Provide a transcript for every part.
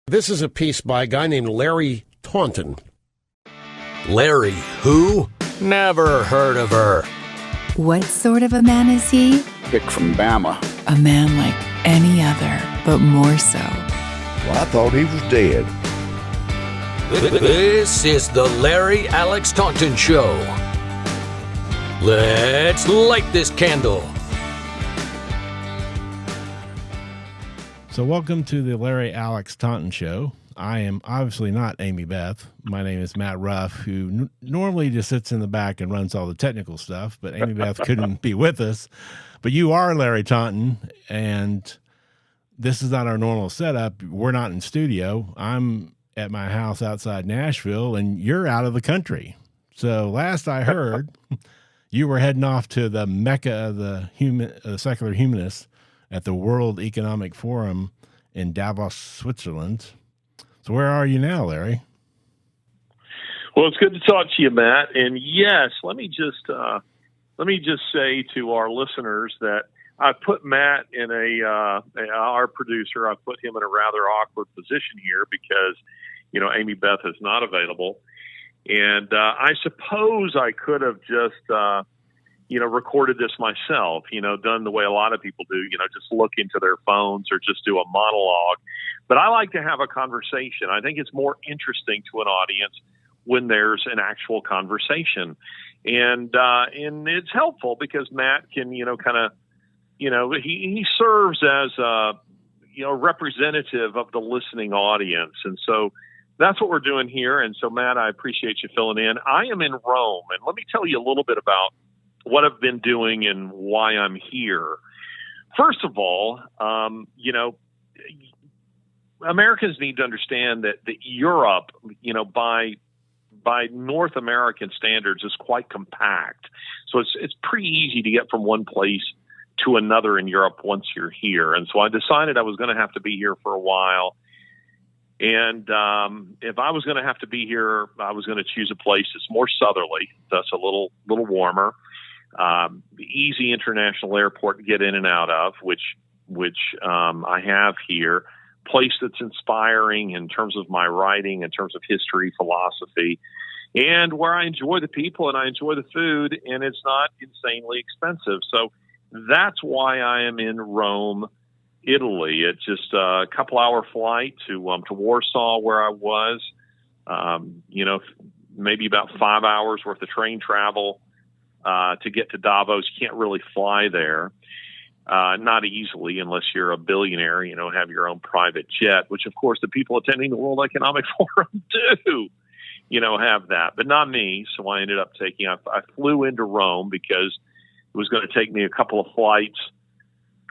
This is a piece by a guy named Larry Taunton. Larry who? Never heard of her. What sort of a man is he? Pick from Bama. A man like any other, but more so. Well, I thought he was dead. This is the Larry Alex Taunton Show. Let's light this candle. So welcome to the Larry Alex Taunton Show. I am obviously not Amy Beth. My name is Matt Ruff, who normally just sits in the back and runs all the technical stuff, but Amy Beth couldn't be with us. But you are Larry Taunton, and this is not our normal setup. We're not in studio. I'm at my house outside Nashville, and you're out of the country. So last I heard, you were heading off to the mecca of the secular humanists at the World Economic Forum in Davos, Switzerland. So where are you now, Larry? Well, it's good to talk to you, Matt. And yes, let me just say to our listeners that I put Matt in our producer, I put him in a rather awkward position here because, Amy Beth is not available. And I suppose I could have just, recorded this myself, done the way a lot of people do, just look into their phones or just do a monologue. But I like to have a conversation. I think it's more interesting to an audience when there's an actual conversation. And it's helpful because Matt can, he serves as a, representative of the listening audience. And so that's what we're doing here. And so, Matt, I appreciate you filling in. I am in Rome, and let me tell you a little bit about what I've been doing and why I'm here. First of all, Americans need to understand that Europe, by North American standards, is quite compact. So it's pretty easy to get from one place to another in Europe once you're here. And so I decided I was going to have to be here for a while. And if I was going to have to be here, I was going to choose a place that's more southerly, thus a little warmer. The easy international airport to get in and out of, which I have here. Place that's inspiring in terms of my writing, in terms of history, philosophy, and where I enjoy the people and I enjoy the food, and it's not insanely expensive. So that's why I am in Rome, Italy. It's just a couple-hour flight to Warsaw, where I was. Maybe about 5 hours worth of train travel to get to Davos. You can't really fly there. Not easily unless you're a billionaire, have your own private jet, which of course the people attending the World Economic Forum do, have that, but not me. So I ended up I flew into Rome because it was going to take me a couple of flights,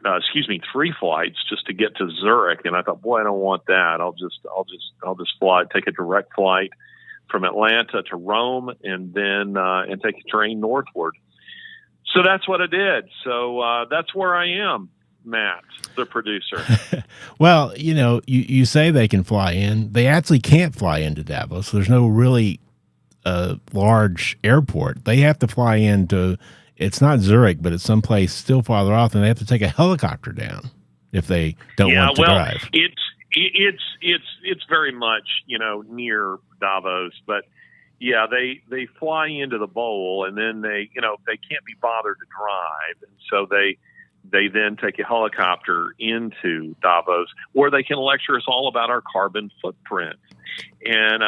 3 flights just to get to Zurich. And I thought, boy, I don't want that. I'll just take a direct flight from Atlanta to Rome and then, and take a train northward. So that's what I did. So that's where I am, Matt, the producer. Well, you say they can fly in. They actually can't fly into Davos. There's no really large airport. They have to fly into, it's not Zurich, but it's someplace still farther off, and they have to take a helicopter down if they don't want to drive. It's very much, near Davos, but yeah, they fly into the bowl and then they can't be bothered to drive. And so they then take a helicopter into Davos where they can lecture us all about our carbon footprint. And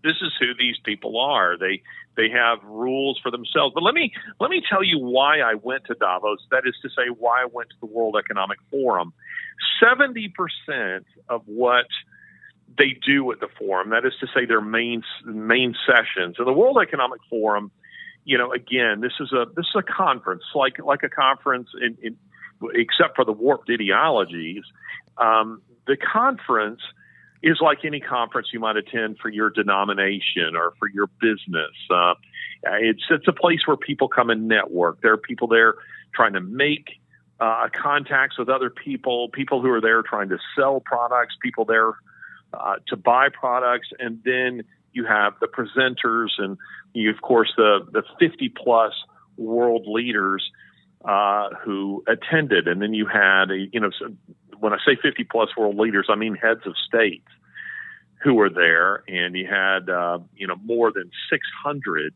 this is who these people are. They have rules for themselves. But let me tell you why I went to Davos. That is to say, why I went to the World Economic Forum. 70% of what they do at the forum, that is to say their main sessions. And the World Economic Forum, again, this is a conference, like a conference in except for the warped ideologies. The conference is like any conference you might attend for your denomination or for your business. It's a place where people come and network. There are people there trying to make contacts with other people who are there trying to sell products, people there to buy products, and then you have the presenters and you, of course, the 50 plus world leaders who attended, and then you had when I say 50 plus world leaders, I mean heads of states who were there, and you had more than 600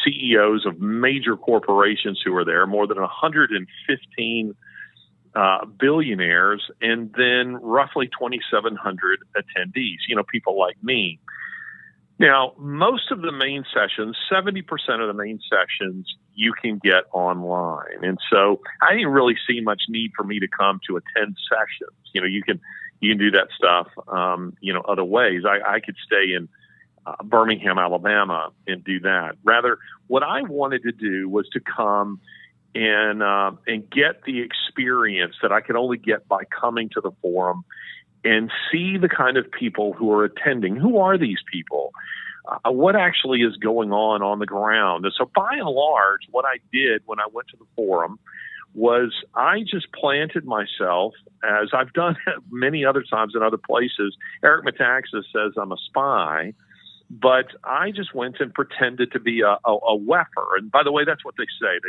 CEOs of major corporations who were there, more than 115 billionaires, and then roughly 2,700 attendees. People like me. Now, most of the main sessions, 70% of the main sessions, you can get online. And so I didn't really see much need for me to come to attend sessions. You can do that stuff, other ways. I could stay in Birmingham, Alabama, and do that. Rather, what I wanted to do was to come and get the experience that I could only get by coming to the forum and see the kind of people who are attending. Who are these people? What actually is going on the ground? And so by and large, what I did when I went to the forum was I just planted myself, as I've done many other times in other places. Eric Metaxas says I'm a spy, but I just went and pretended to be a WEFer. And by the way, that's what they say.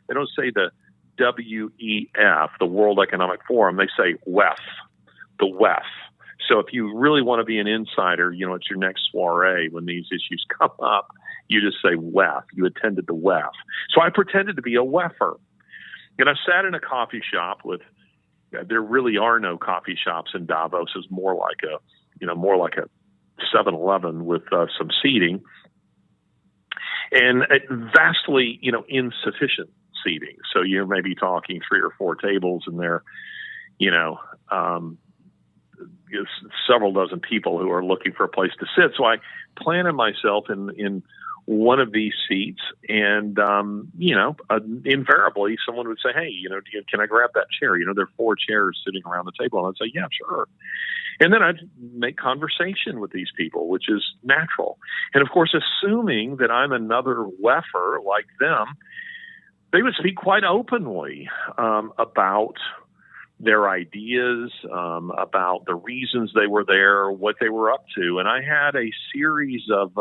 They don't say the WEF, the World Economic Forum. They say WEF, the WEF. So if you really want to be an insider, it's your next soiree when these issues come up, you just say WEF. You attended the WEF. So I pretended to be a WEFer. And I sat in a coffee shop there really are no coffee shops in Davos. It's more like a 7-Eleven with some seating, and vastly, insufficient seating. So you're maybe talking 3 or 4 tables, and there, several dozen people who are looking for a place to sit. So I planted myself in one of these seats, and invariably someone would say, "Hey, can I grab that chair?" There are 4 chairs sitting around the table, and I'd say, "Yeah, sure." And then I'd make conversation with these people, which is natural. And of course, assuming that I'm another WEFer like them, they would speak quite openly about their ideas, about the reasons they were there, what they were up to. And I had a series of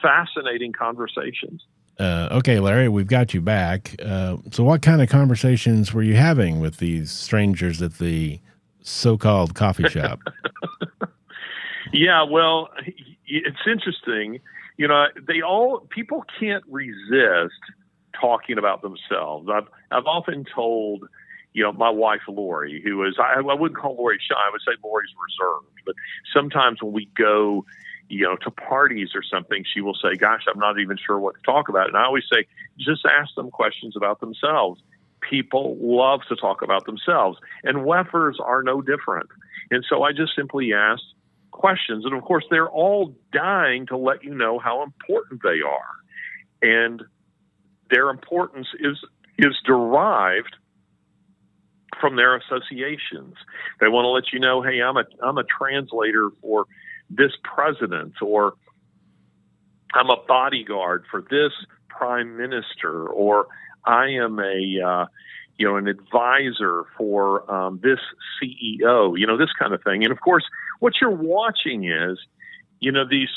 fascinating conversations. Okay, Larry, we've got you back. So what kind of conversations were you having with these strangers at the so-called coffee shop? Yeah, well, it's interesting. People can't resist talking about themselves. I've often told, my wife, Lori, who is, I wouldn't call Lori shy. I would say Lori's reserved. But sometimes when we go, to parties or something, she will say, "Gosh, I'm not even sure what to talk about." And I always say, just ask them questions about themselves. People love to talk about themselves, and WEFers are no different. And so I just simply asked questions. And of course, they're all dying to let you know how important they are. And their importance is derived from their associations. They want to let you know, "Hey, I'm a translator for this president," or "I'm a bodyguard for this prime minister," or "I am an advisor for this CEO," this kind of thing. And of course, what you're watching is, these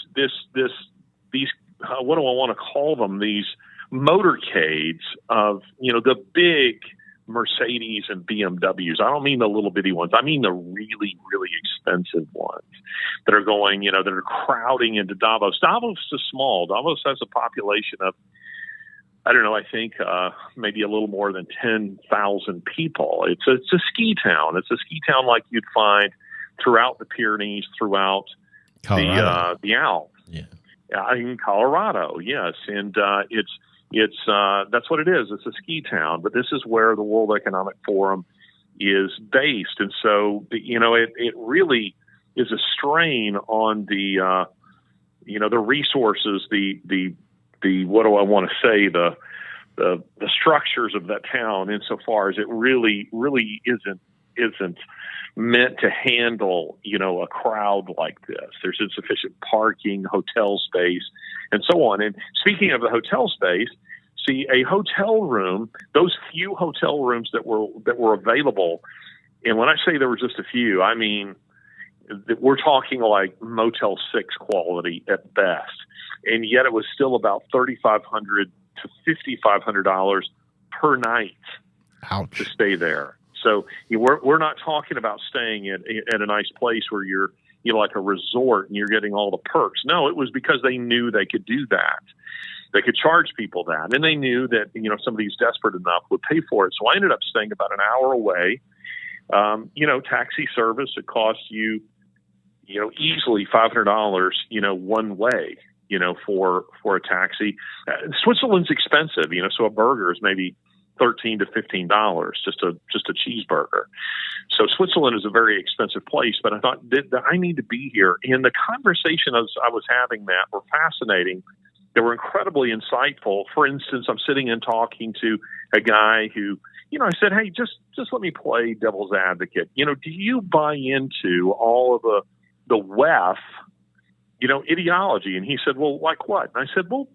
what do I want to call them? These motorcades of, the big Mercedes and BMWs. I don't mean the little bitty ones. I mean the really, really expensive ones that are going, that are crowding into Davos. Davos is small. Davos has a population of, I don't know, I think maybe a little more than 10,000 people. It's a ski town. It's a ski town like you'd find throughout the Pyrenees, throughout the Alps. Yeah, in Colorado, yes, and it's that's what it is. It's a ski town, but this is where the World Economic Forum is based, and so it really is a strain on the the resources, the what do I want to say, the structures of that town, insofar as it really isn't meant to handle a crowd like this. There's insufficient parking, hotel space, and so on. And speaking of the hotel space, see, a hotel room, those few hotel rooms that were available, and when I say there were just a few, I mean we're talking like Motel 6 quality at best, and yet it was still about $3,500 to $5,500 per night. Ouch. To stay there. So we're not talking about staying at a nice place where you're like a resort and you're getting all the perks. No, it was because they knew they could do that. They could charge people that, and they knew that somebody's desperate enough would pay for it. So I ended up staying about an hour away. Taxi service, it costs you easily $500 one way for a taxi. Switzerland's expensive, so a burger is maybe $13 to $15 just a cheeseburger. So Switzerland is a very expensive place, but I thought that I need to be here. And the conversation I was having, Matt, were fascinating. They were incredibly insightful. For instance, I'm sitting and talking to a guy who, I said, hey, just let me play devil's advocate. Do you buy into all of the WEF, ideology? And he said, well, like what? And I said, well,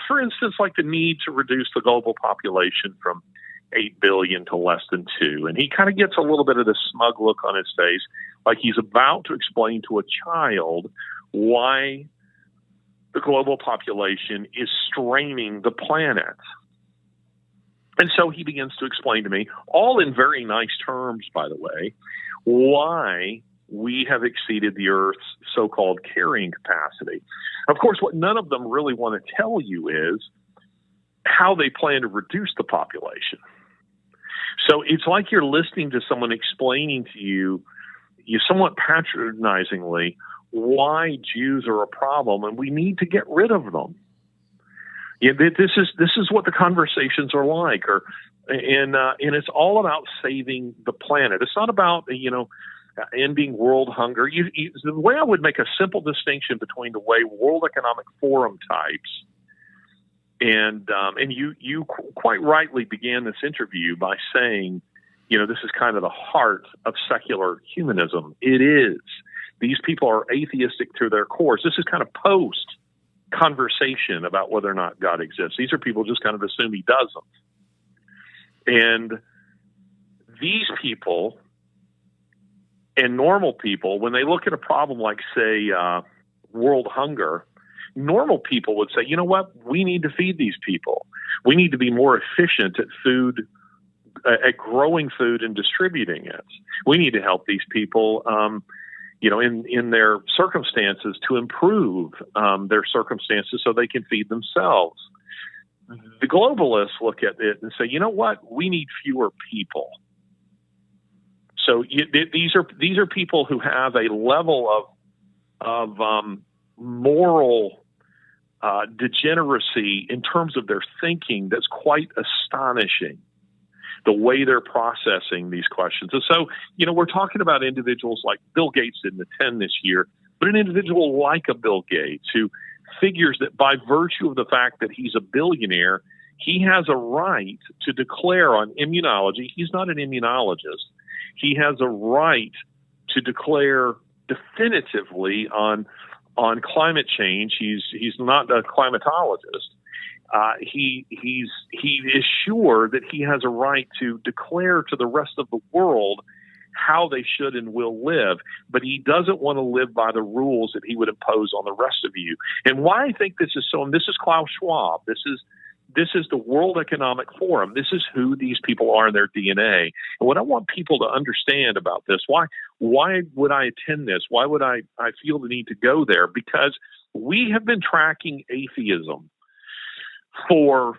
for instance, like the need to reduce the global population from 8 billion to less than 2. And he kind of gets a little bit of this smug look on his face, like he's about to explain to a child why the global population is straining the planet. And so he begins to explain to me, all in very nice terms, by the way, why we have exceeded the Earth's so-called carrying capacity. Of course, what none of them really want to tell you is how they plan to reduce the population. So it's like you're listening to someone explaining to you somewhat patronizingly, why Jews are a problem and we need to get rid of them. This is what the conversations are like, and it's all about saving the planet. It's not about ending world hunger. The way I would make a simple distinction between the way World Economic Forum types and you quite rightly began this interview by saying, this is kind of the heart of secular humanism. It is. These people are atheistic to their core. This is kind of post conversation about whether or not God exists. These are people just kind of assume he doesn't. And these people and normal people, when they look at a problem like, say, world hunger, normal people would say, you know what? We need to feed these people. We need to be more efficient at food, at growing food and distributing it. We need to help these people in their circumstances to improve their circumstances so they can feed themselves. The globalists look at it and say, you know what? We need fewer people. So these are people who have a level of moral degeneracy in terms of their thinking that's quite astonishing, the way they're processing these questions. And so, we're talking about individuals like Bill Gates didn't attend this year, but an individual like a Bill Gates who figures that by virtue of the fact that he's a billionaire, he has a right to declare on immunology. He's not an immunologist. He has a right to declare definitively on climate change. He's not a climatologist. He is sure that he has a right to declare to the rest of the world how they should and will live, but he doesn't want to live by the rules that he would impose on the rest of you. And why I think this is so, and this is Klaus Schwab, this is the World Economic Forum. This is who these people are in their DNA. And what I want people to understand about this, why would I attend this? Why would I feel the need to go there? Because we have been tracking atheism for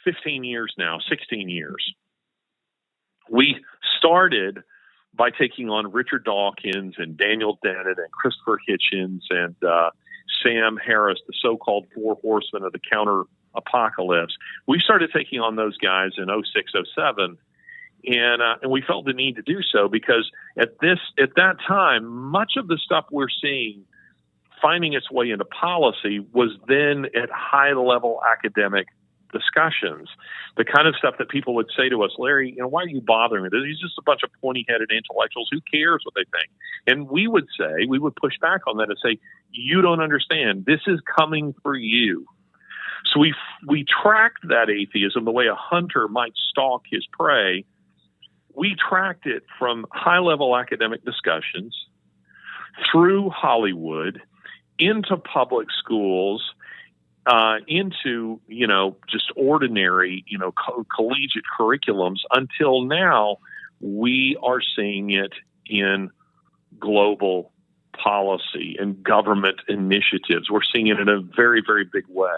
15 years now, 16 years. We started by taking on Richard Dawkins and Daniel Dennett and Christopher Hitchens and Sam Harris, the so-called four horsemen of the counter-apocalypse. We started taking on those guys in 06, 07, and we felt the need to do so because at that time, much of the stuff we're seeing finding its way into policy was then at high-level academic discussions, the kind of stuff that people would say to us, Larry, why are you bothering with this? He's just a bunch of pointy-headed intellectuals. Who cares what they think? And we would push back on that and say, you don't understand. This is coming for you. So we tracked that atheism the way a hunter might stalk his prey. We tracked it from high-level academic discussions through Hollywood into public schools, into, just ordinary, collegiate curriculums until now we are seeing it in global policy and government initiatives. We're seeing it in a very, very big way.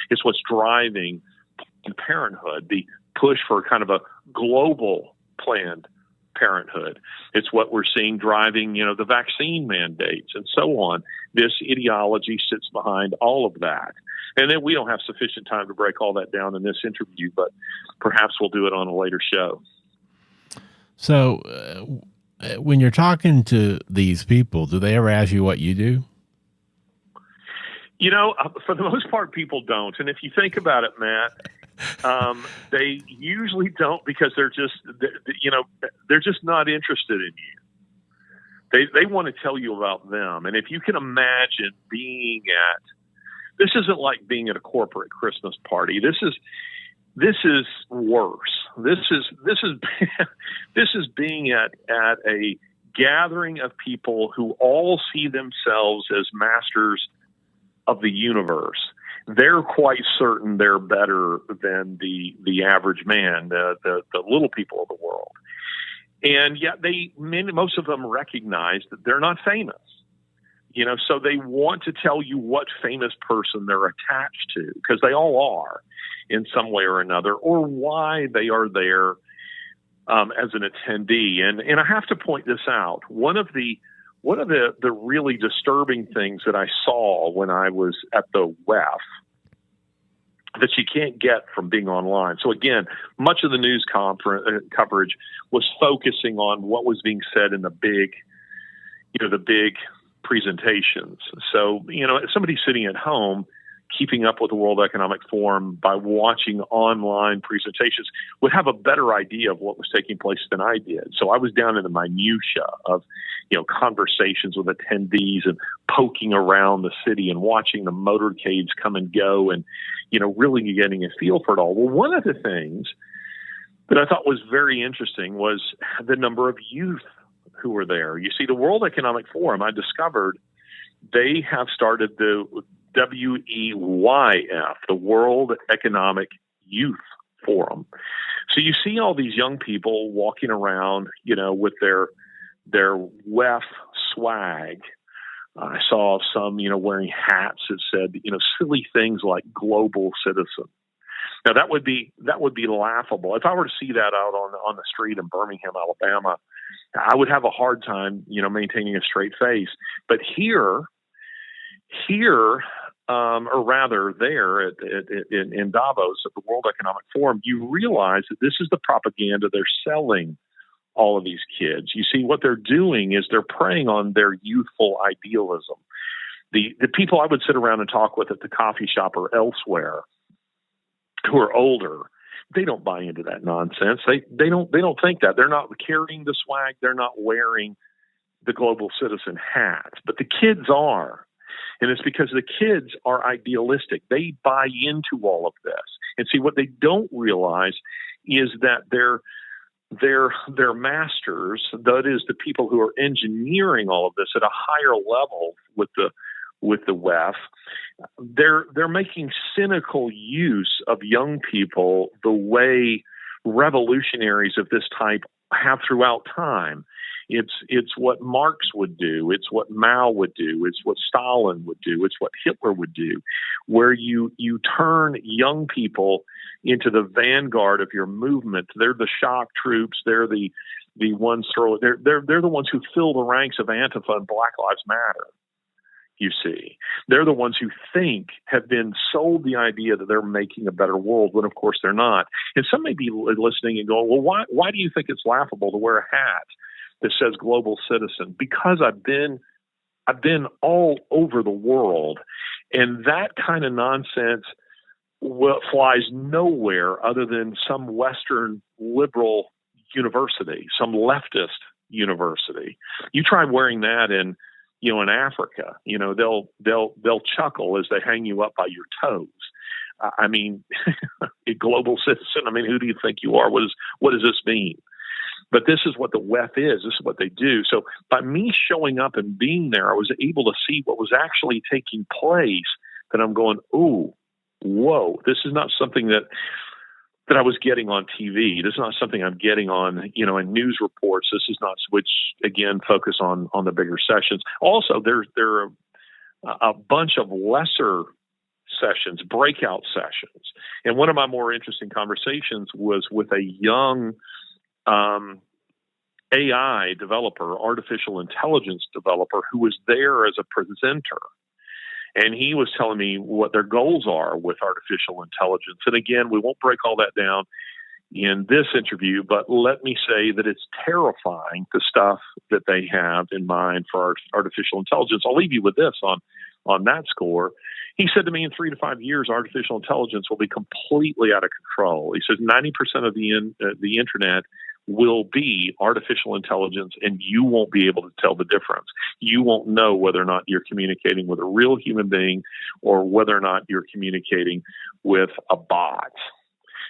It's what's driving Planned Parenthood, the push for kind of a global Planned Parenthood. It's what we're seeing driving, the vaccine mandates and so on. This ideology sits behind all of that. And then we don't have sufficient time to break all that down in this interview, but perhaps we'll do it on a later show. So when you're talking to these people, do they ever ask you what you do? For the most part, people don't. And if you think about it, Matt, they usually don't, because they're just not interested in you. They want to tell you about them. And if you can imagine this isn't like being at a corporate Christmas party. This is worse. This is being at a gathering of people who all see themselves as masters of the universe. They're quite certain they're better than the average man, the little people of the world. And yet most of them recognize that they're not famous. So they want to tell you what famous person they're attached to, because they all are in some way or another, or why they are there as an attendee. And I have to point this out. One of the really disturbing things that I saw when I was at the WEF that you can't get from being online. So again, much of the news coverage was focusing on what was being said in the big presentations. So, somebody sitting at home keeping up with the World Economic Forum by watching online presentations would have a better idea of what was taking place than I did. So I was down in the minutia of, conversations with attendees and poking around the city and watching the motorcades come and go and, really getting a feel for it all. Well, one of the things that I thought was very interesting was the number of youth who were there. You see, the World Economic Forum, I discovered they have started the WEF, the World Economic Youth Forum. So you see all these young people walking around, with their WEF swag. I saw some, wearing hats that said, silly things like global citizen. Now that would be laughable. If I were to see that out on the street in Birmingham, Alabama, I would have a hard time, maintaining a straight face. But here, or rather there in Davos at the World Economic Forum, you realize that this is the propaganda they're selling all of these kids. You see, what they're doing is they're preying on their youthful idealism. The people I would sit around and talk with at the coffee shop or elsewhere who are older, they don't buy into that nonsense. They don't think that. They're not carrying the swag. They're not wearing the global citizen hat. But the kids are. And it's because the kids are idealistic. They buy into all of this. And see, what they don't realize is that their masters, that is the people who are engineering all of this at a higher level with the WEF, they're making cynical use of young people the way revolutionaries of this type have throughout time. It's what Marx would do. It's what Mao would do. It's what Stalin would do. It's what Hitler would do, where you turn young people into the vanguard of your movement. They're the shock troops. They're the ones they're the ones who fill the ranks of Antifa and Black Lives Matter. You see, they're the ones who have been sold the idea that they're making a better world, when of course they're not. And some may be listening and going, well, why do you think it's laughable to wear a hat that says global citizen? Because I've been all over the world, and that kind of nonsense flies nowhere other than some Western liberal university, some leftist university. You try wearing that in Africa, they'll chuckle as they hang you up by your toes. I mean, a global citizen. I mean, who do you think you are? What does this mean? But this is what the WEF is. This is what they do. So by me showing up and being there, I was able to see what was actually taking place. That I'm going, ooh, whoa! This is not something that that I was getting on TV. This is not something I'm getting on, in news reports. This is not, which again, focus on the bigger sessions. Also, there are a bunch of lesser sessions, breakout sessions. And one of my more interesting conversations was with a young AI developer, artificial intelligence developer, who was there as a presenter. And he was telling me what their goals are with artificial intelligence. And again, we won't break all that down in this interview, but let me say that it's terrifying, the stuff that they have in mind for artificial intelligence. I'll leave you with this on that score. He said to me, in 3 to 5 years, artificial intelligence will be completely out of control. He says 90% of the internet will be artificial intelligence, and you won't be able to tell the difference. You won't know whether or not you're communicating with a real human being or whether or not you're communicating with a bot.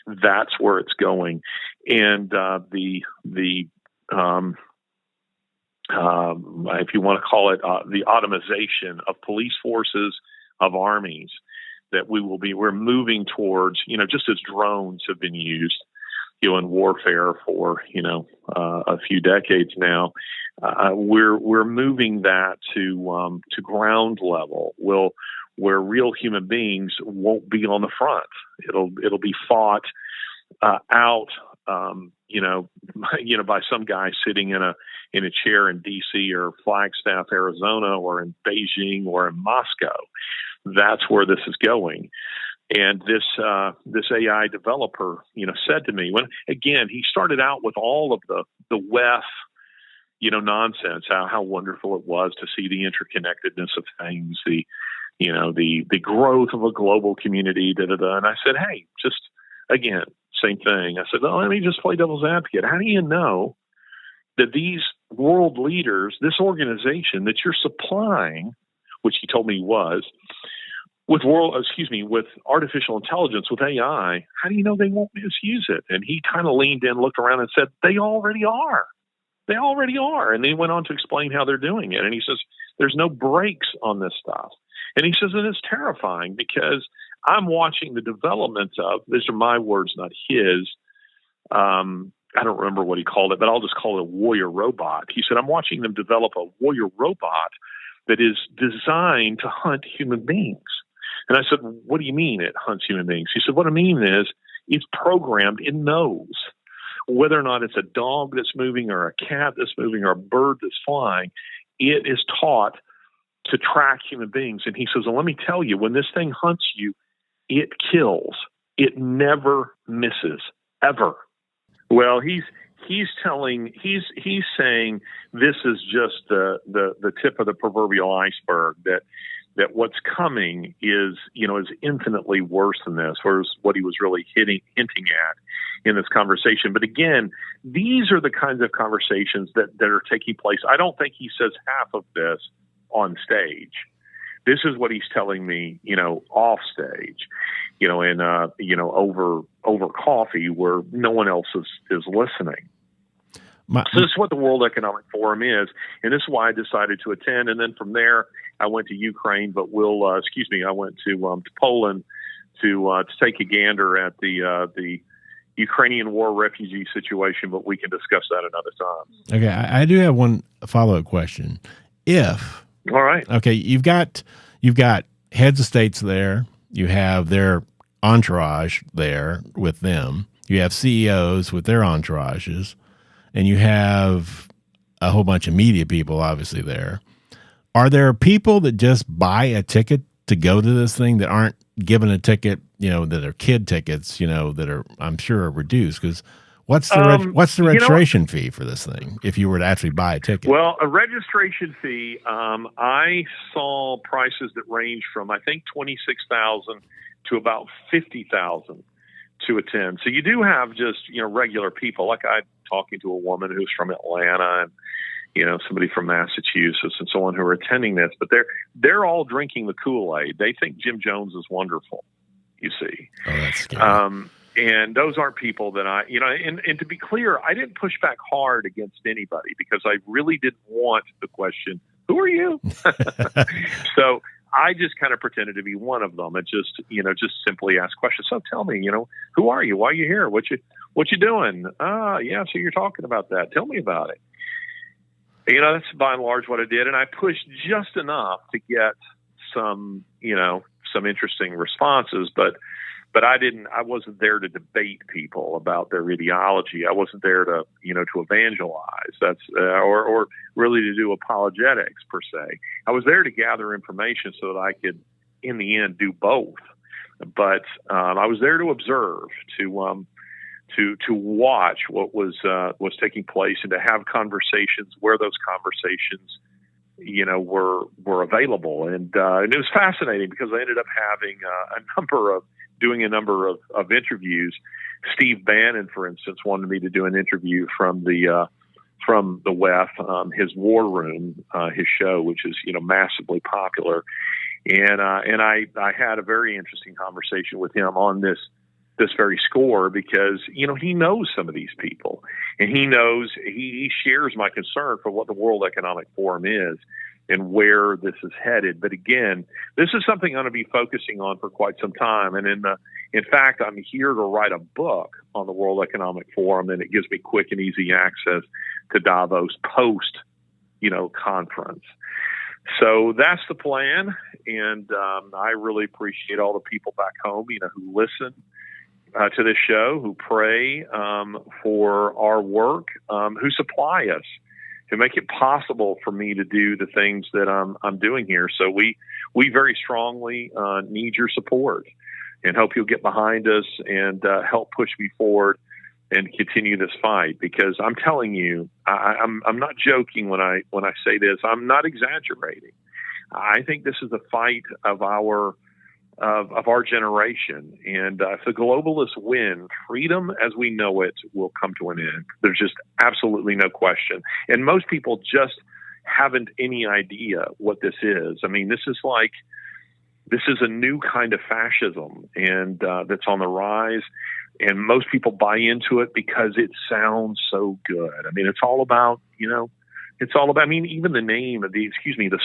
That's where it's going. And if you want to call it the automation of police forces, of armies, that we're moving towards, just as drones have been used, in warfare for, a few decades now, we're moving that to ground level, where real human beings won't be on the front. It'll be fought out, by some guy sitting in a chair in D.C. or Flagstaff, Arizona, or in Beijing or in Moscow. That's where this is going. And this AI developer, said to me, when again he started out with all of the WEF, nonsense, how wonderful it was to see the interconnectedness of things, the growth of a global community, And I said, hey, just again, same thing. I said, let me just play devil's advocate. How do you know that these world leaders, this organization that you're supplying, which he told me was, with artificial intelligence, with AI, how do you know they won't misuse it? And he kind of leaned in, looked around, and said, they already are. They already are. And then he went on to explain how they're doing it. And he says, there's no brakes on this stuff. And he says, and it's terrifying because I'm watching the development of, these are my words, not his. I don't remember what he called it, but I'll just call it a warrior robot. He said, I'm watching them develop a warrior robot that is designed to hunt human beings. And I said, what do you mean it hunts human beings? He said, what I mean is it's programmed, it knows whether or not it's a dog that's moving or a cat that's moving or a bird that's flying. It is taught to track human beings. And he says, well, let me tell you, when this thing hunts you, it kills. It never misses, ever. Well, he's saying this is just the tip of the proverbial iceberg, that what's coming is infinitely worse than this, or what he was really hinting at in this conversation. But again, these are the kinds of conversations that are taking place. I don't think he says half of this on stage. This is what he's telling me, off stage, and over coffee where no one else is listening. So this is what the World Economic Forum is, and this is why I decided to attend. And then from there, I went to Ukraine, but I went to Poland to take a gander at the Ukrainian war refugee situation. But we can discuss that another time. Okay, I do have one follow-up question. All right, okay, you've got heads of states there, you have their entourage there with them, you have CEOs with their entourages, and you have a whole bunch of media people obviously there. Are there people that just buy a ticket to go to this thing that aren't given a ticket, that are kid tickets, that are, I'm sure, are reduced? Because what's the registration fee for this thing if you were to actually buy a ticket? Well, a registration fee, I saw prices that range from, I think, $26,000 to about $50,000 to attend. So you do have just, regular people. Like I'm talking to a woman who's from Atlanta and, somebody from Massachusetts and so on who are attending this, but they're all drinking the Kool-Aid. They think Jim Jones is wonderful, you see. Oh, that's scary. And those aren't people that and to be clear, I didn't push back hard against anybody because I really didn't want the question, who are you? So I just kind of pretended to be one of them and just simply ask questions. So tell me, who are you? Why are you here? What you doing? Yeah, so you're talking about that. Tell me about it. That's by and large what I did. And I pushed just enough to get some interesting responses, but I wasn't there to debate people about their ideology. I wasn't there to evangelize. That's or really to do apologetics per se. I was there to gather information so that I could, in the end, do both. But I was there to observe, to watch what was taking place, and to have conversations where those conversations were available. And it was fascinating because I ended up having doing a number of interviews. Steve Bannon, for instance, wanted me to do an interview from the WEF, his War Room, his show, which is massively popular, and I had a very interesting conversation with him on this very score because he knows some of these people, and he shares my concern for what the World Economic Forum is and where this is headed. But again, this is something I'm going to be focusing on for quite some time. And in fact, I'm here to write a book on the World Economic Forum, and it gives me quick and easy access to Davos post, conference. So that's the plan. And I really appreciate all the people back home, who listen to this show, who pray for our work, who supply us, to make it possible for me to do the things that I'm doing here. So we very strongly need your support, and hope you'll get behind us and help push me forward and continue this fight. Because I'm telling you, I'm not joking when I say this. I'm not exaggerating. I think this is the fight of our generation. And if the globalists win, freedom as we know it will come to an end. There's just absolutely no question. And most people just haven't any idea what this is. I mean, this is a new kind of fascism, and that's on the rise. And most people buy into it because it sounds so good. I mean, it's all about, I mean, even the name of the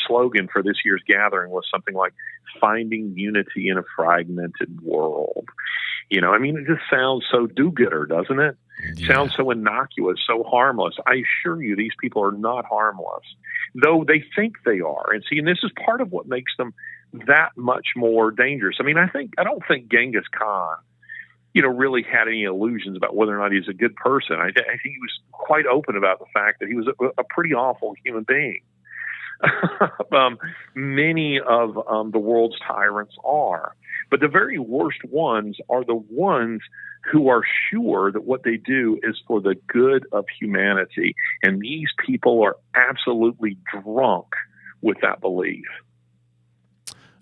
slogan for this year's gathering was something like finding unity in a fragmented world. I mean, it just sounds so do-gooder, doesn't it? Yeah. Sounds so innocuous, so harmless. I assure you, these people are not harmless, though they think they are. And this is part of what makes them that much more dangerous. I mean, I don't think Genghis Khan, really had any illusions about whether or not he's a good person. I think he was quite open about the fact that he was a pretty awful human being. Many of the world's tyrants are. But the very worst ones are the ones who are sure that what they do is for the good of humanity. And these people are absolutely drunk with that belief.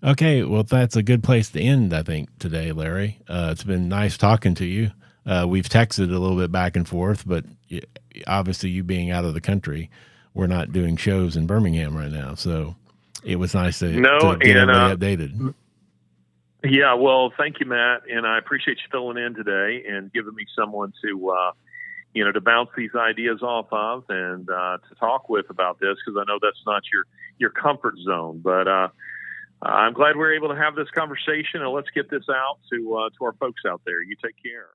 Okay, well, that's a good place to end, I think, today, Larry. It's been nice talking to you. We've texted a little bit back and forth, but obviously you being out of the country, we're not doing shows in Birmingham right now. So it was nice to get everybody updated. Yeah, well, thank you, Matt. And I appreciate you filling in today and giving me someone to bounce these ideas off of and to talk with about this, because I know that's not your comfort zone. But I'm glad we're able to have this conversation, and let's get this out to our folks out there. You take care.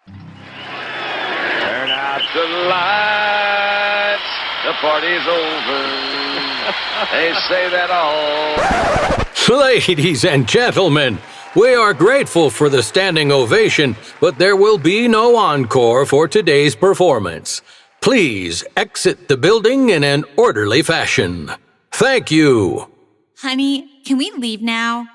Turn out the lights. The party's over. They say that all. Ladies and gentlemen, we are grateful for the standing ovation, but there will be no encore for today's performance. Please exit the building in an orderly fashion. Thank you. Honey, can we leave now?